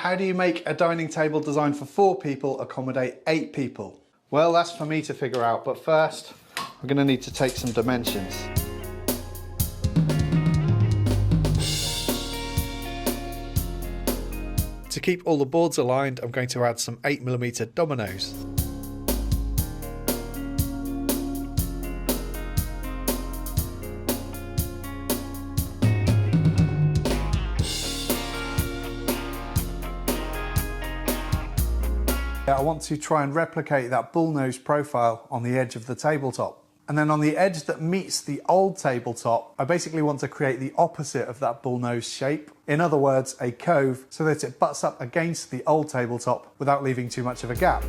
how do you make a dining table designed for 4 people accommodate 8 people? Well, that's for me to figure out, but first we're going to need to take some dimensions. To keep all the boards aligned, I'm going to add some 8mm dominoes. I want to try and replicate that bullnose profile on the edge of the tabletop. And then on the edge that meets the old tabletop, I basically want to create the opposite of that bullnose shape. In other words, a cove, so that it butts up against the old tabletop without leaving too much of a gap.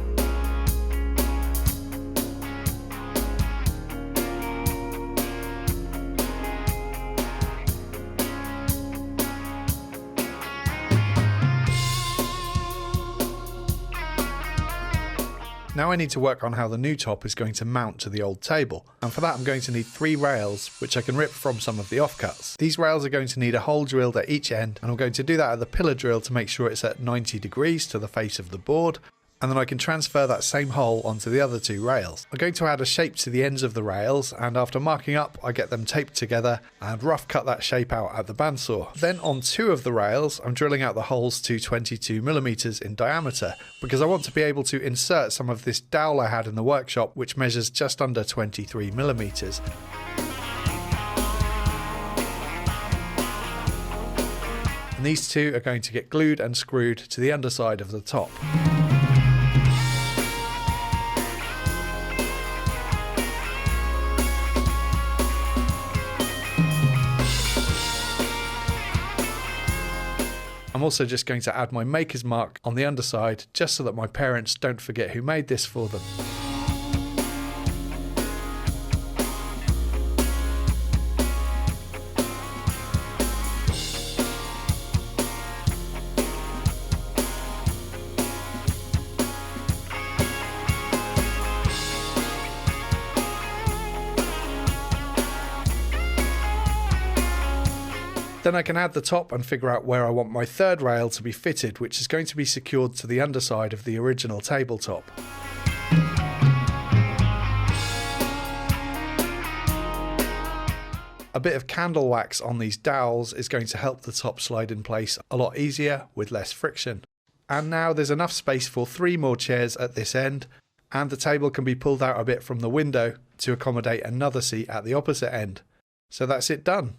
Now I need to work on how the new top is going to mount to the old table, and for that I'm going to need 3 rails, which I can rip from some of the offcuts. These rails are going to need a hole drilled at each end, and I'm going to do that at the pillar drill to make sure it's at 90 degrees to the face of the board, and then I can transfer that same hole onto the other 2 rails. I'm going to add a shape to the ends of the rails, and after marking up I get them taped together and rough cut that shape out at the bandsaw. Then on 2 of the rails I'm drilling out the holes to 22mm in diameter, because I want to be able to insert some of this dowel I had in the workshop, which measures just under 23mm. And these 2 are going to get glued and screwed to the underside of the top. I'm also just going to add my maker's mark on the underside, just so that my parents don't forget who made this for them. Then I can add the top and figure out where I want my 3rd rail to be fitted, which is going to be secured to the underside of the original tabletop. A bit of candle wax on these dowels is going to help the top slide in place a lot easier with less friction. And now there's enough space for 3 more chairs at this end, and the table can be pulled out a bit from the window to accommodate another seat at the opposite end. So that's it done.